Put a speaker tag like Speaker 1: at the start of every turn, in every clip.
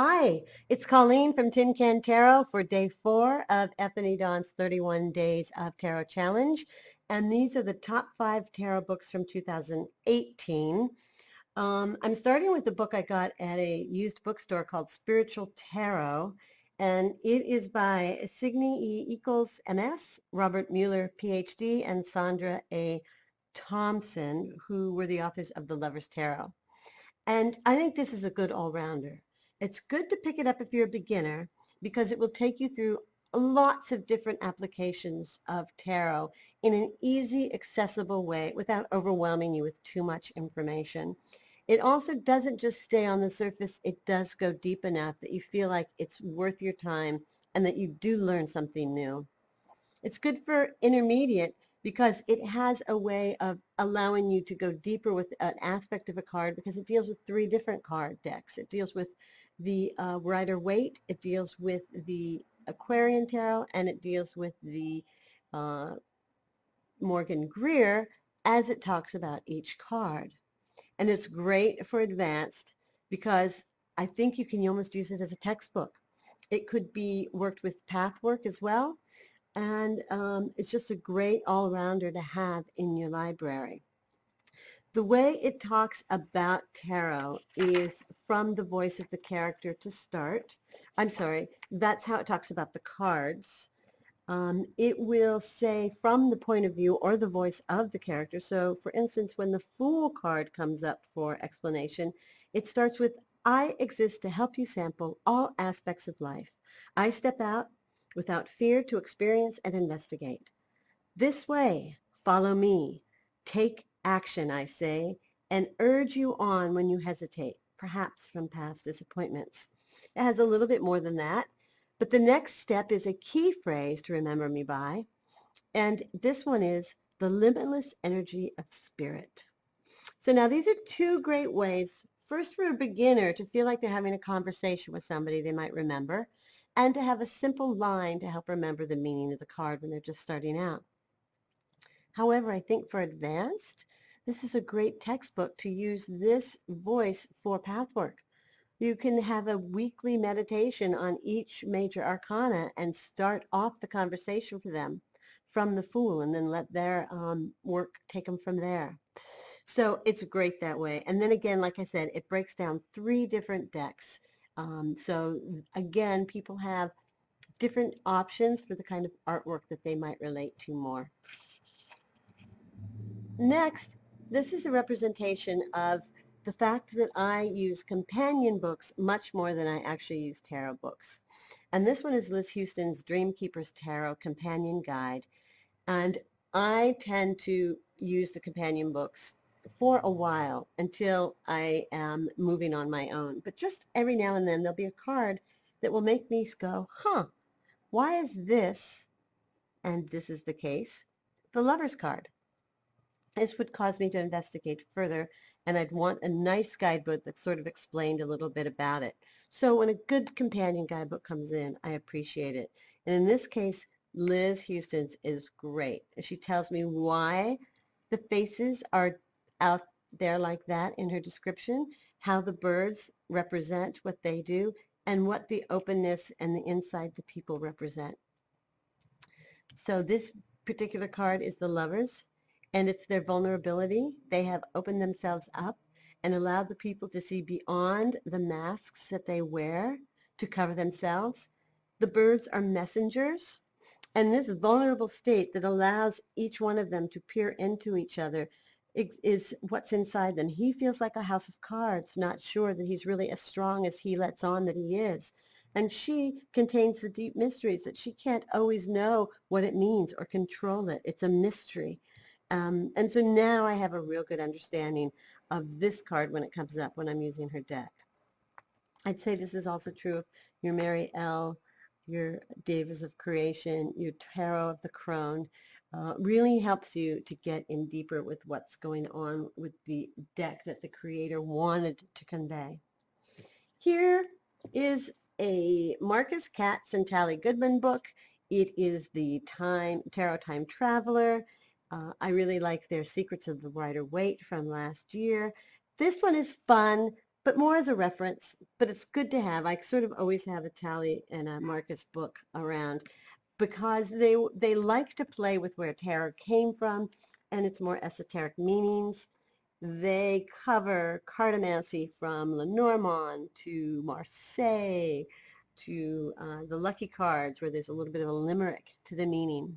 Speaker 1: Hi, it's Colleen from Tin Can Tarot for day 4 of Ethany Dawn's 31 Days of Tarot Challenge. And these are the top 5 tarot books from 2018. I'm starting with the book I got at a used bookstore called Spiritual Tarot. And it is by Signe Echols, MS, Robert Mueller, Ph.D., and Sandra Thomson, who were the authors of The Lover's Tarot. And I think this is a good all-rounder. It's good to pick it up if you're a beginner because it will take you through lots of different applications of tarot in an easy, accessible way without overwhelming you with too much information. It also doesn't just stay on the surface. It does go deep enough that you feel like it's worth your time and that you do learn something new. It's good for intermediate because it has a way of allowing you to go deeper with an aspect of a card because it deals with 3 different card decks. It deals with the Rider-Waite, it deals with the Aquarian Tarot, and it deals with the uh, Morgan Greer as it talks about each card. And it's great for advanced because I think you can almost use it as a textbook. It could be worked with path work as well. And it's just a great all-rounder to have in your library. The way it talks about tarot is from the voice of the character to start. I'm sorry, that's how it talks about the cards. It will say from the point of view or the voice of the character. So, for instance, when the Fool card comes up for explanation, it starts with, I exist to help you sample all aspects of life. I step out without fear to experience and investigate. This way, follow me. Take action, I say, and urge you on when you hesitate, perhaps from past disappointments. It has a little bit more than that, but the next step is a key phrase to remember me by, and this one is the limitless energy of spirit. So now these are 2 great ways, first for a beginner to feel like they're having a conversation with somebody they might remember, and to have a simple line to help remember the meaning of the card when they're just starting out. However, I think for advanced, this is a great textbook to use this voice for pathwork. You can have a weekly meditation on each major arcana and start off the conversation for them from the Fool and then let their work take them from there. So it's great that way. And then again, like I said, it breaks down 3 different decks. So again, people have different options for the kind of artwork that they might relate to more. Next, this is a representation of the fact that I use companion books much more than I actually use tarot books. And this one is Liz Huston's DreamKeepers Tarot Companion Guide. And I tend to use the companion books for a while until I am moving on my own. But just every now and then there'll be a card that will make me go, huh, why is this, and this is the case, the Lover's card? This would cause me to investigate further, and I'd want a nice guidebook that sort of explained a little bit about it. So when a good companion guidebook comes in, I appreciate it. And in this case, Liz Huston's is great. She tells me why the faces are out there like that in her description, how the birds represent what they do, and what the openness and the inside the people represent. So this particular card is the Lovers, and it's their vulnerability. They have opened themselves up and allowed the people to see beyond the masks that they wear to cover themselves. The birds are messengers, and this vulnerable state that allows each one of them to peer into each other is what's inside them. He feels like a house of cards, not sure that he's really as strong as he lets on that he is. And she contains the deep mysteries that she can't always know what it means or control it. It's a mystery. And so now I have a real good understanding of this card when it comes up when I'm using her deck. I'd say this is also true of your Mary L., your Davis of Creation, your Tarot of the Crone. Really helps you to get in deeper with what's going on with the deck that the creator wanted to convey. Here is a Marcus Katz and Tali Goodwin book. It is the Tarot Time Traveler. I really like their Secrets of the Rider-Waite from last year. This one is fun. but more as a reference. But it's good to have. I sort of always have a Tali and a Marcus book around because they like to play with where tarot came from and its more esoteric meanings. They cover cartomancy from Lenormand to Marseille to the lucky cards, where there's a little bit of a limerick to the meaning.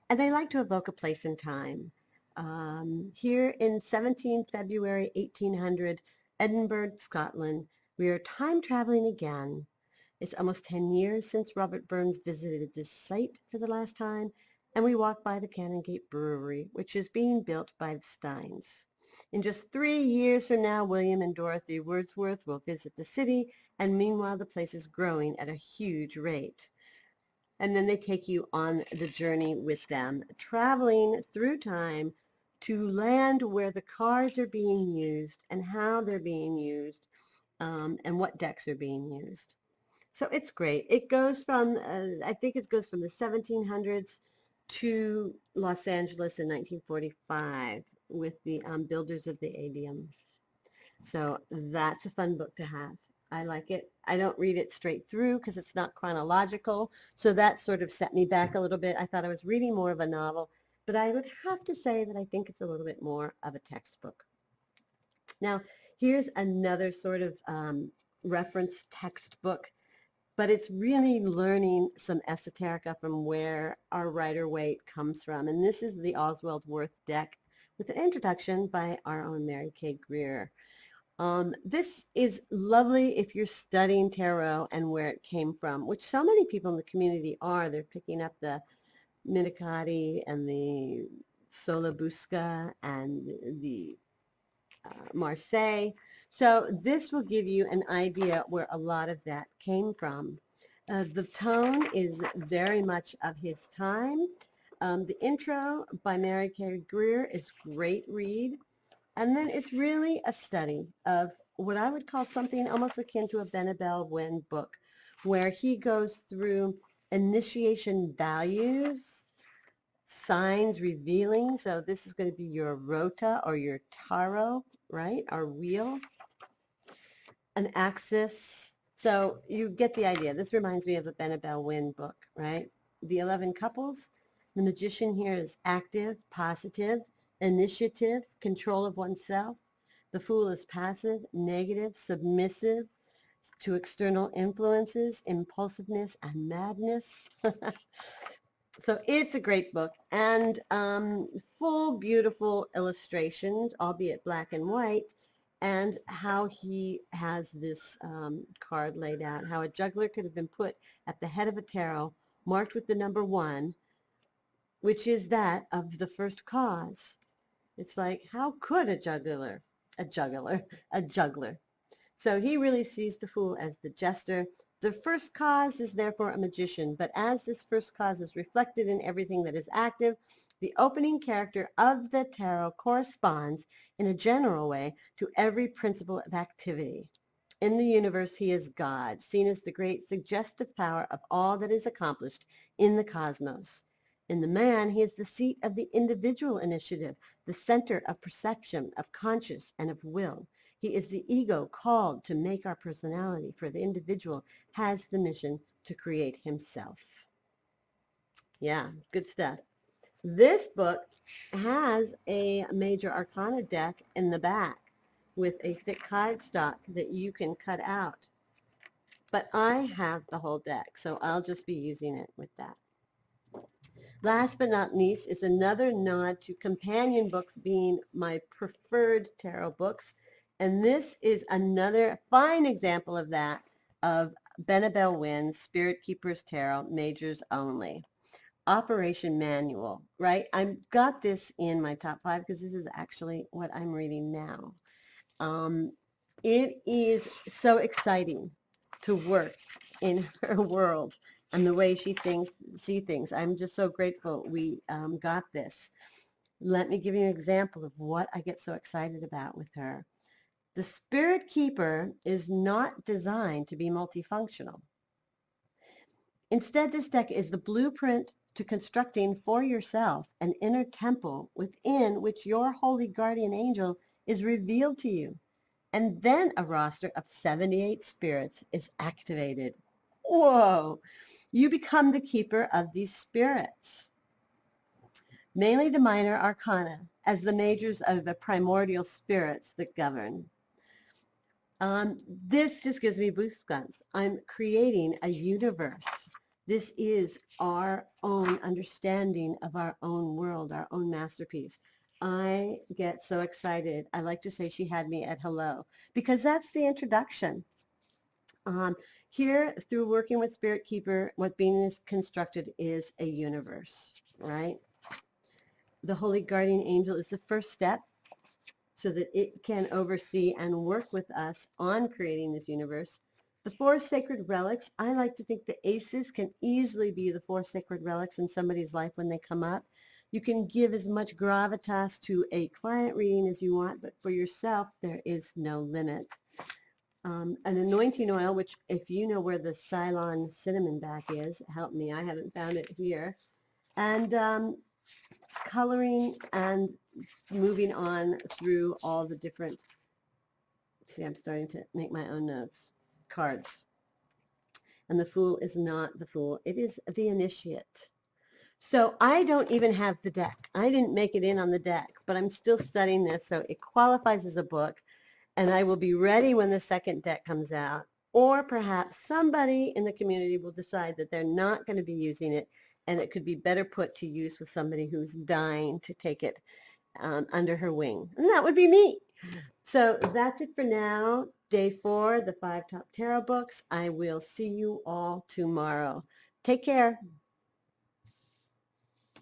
Speaker 1: And they like to evoke a place and time. Here in 17 February 1800, Edinburgh, Scotland, we are time traveling again. It's almost 10 years since Robert Burns visited this site for the last time, and we walk by the Canongate Brewery, which is being built by the Steins. In just 3 years from now, William and Dorothy Wordsworth will visit the city, and meanwhile the place is growing at a huge rate. And then they take you on the journey with them, traveling through time to land where the cards are being used and how they're being used, and what decks are being used. So it's great. It goes from, I think it goes from the 1700s to Los Angeles in 1945 with the builders of the Adium. So that's a fun book to have. I like it. I don't read it straight through because it's not chronological. So that sort of set me back a little bit. I thought I was reading more of a novel, but I would have to say that I think it's a little bit more of a textbook. Now, here's another sort of reference textbook, but it's really learning some esoterica from where our Rider-Waite comes from. And this is the Oswald Wirth deck with an introduction by our own Mary K. Greer. This is lovely if you're studying tarot and where it came from, which so many people in the community are. They're picking up the Minicati and the Solabusca and the Marseille. So this will give you an idea where a lot of that came from. The tone is very much of his time. The intro by Mary K. Greer is a great read. And then it's really a study of what I would call something almost akin to a Benebell Wen book, where he goes through initiation values, signs revealing. So this is going to be your rota or your tarot, right? Our wheel, an axis. So you get the idea. This reminds me of a Benebell Wen book, right? The 11 couples. The magician here is active, positive, initiative, control of oneself. The fool is passive, negative, submissive to external influences, impulsiveness, and madness. So it's a great book, and full beautiful illustrations, albeit black and white, and how he has this card laid out, how a juggler could have been put at the head of a tarot, marked with the number 1, which is that of the first cause. It's like, how could a juggler? So he really sees the fool as the jester. The first cause is therefore a magician, but as this first cause is reflected in everything that is active, the opening character of the tarot corresponds in a general way to every principle of activity. In the universe, he is God, seen as the great suggestive power of all that is accomplished in the cosmos. In the man, he is the seat of the individual initiative, the center of perception, of conscience, and of will. He is the ego called to make our personality, for the individual has the mission to create himself. Yeah, good stuff. This book has a major arcana deck in the back with a thick cardstock that you can cut out. But I have the whole deck, so I'll just be using it with that. Last but not least is another nod to companion books being my preferred tarot books. And this is another fine example of that, of Benebell Wen, Spirit Keepers Tarot, Majors Only. Operation Manual, right? I've got this in my top 5 because this is actually what I'm reading now. It is so exciting to work in her world and the way she see things. I'm just so grateful we got this. Let me give you an example of what I get so excited about with her. The Spirit Keeper is not designed to be multifunctional. Instead, this deck is the blueprint to constructing for yourself an inner temple within which your holy guardian angel is revealed to you. And then a roster of 78 spirits is activated. Whoa! You become the keeper of these spirits. Mainly the minor arcana, as the majors are the primordial spirits that govern. This just gives me goosebumps. I'm creating a universe. This is our own understanding of our own world, our own masterpiece. I get so excited. I like to say she had me at hello, because that's the introduction. Here, through working with Spirit Keeper, what being is constructed is a universe, right? The Holy Guardian Angel is the first step so that it can oversee and work with us on creating this universe. The four sacred relics, I like to think the aces can easily be the four sacred relics in somebody's life when they come up. You can give as much gravitas to a client reading as you want, but for yourself, there is no limit. An anointing oil, which if you know where the Ceylon cinnamon back is, help me, I haven't found it here. And coloring and moving on through all the different, see, I'm starting to make my own notes, cards. And the Fool is not the Fool. It is the Initiate. So I don't even have the deck. I didn't make it in on the deck, but I'm still studying this, so it qualifies as a book, and I will be ready when the second deck comes out. Or perhaps somebody in the community will decide that they're not going to be using it, and it could be better put to use with somebody who's dying to take it under her wing. And that would be me. So that's it for now. Day 4, the 5 top tarot books. I will see you all tomorrow. Take care.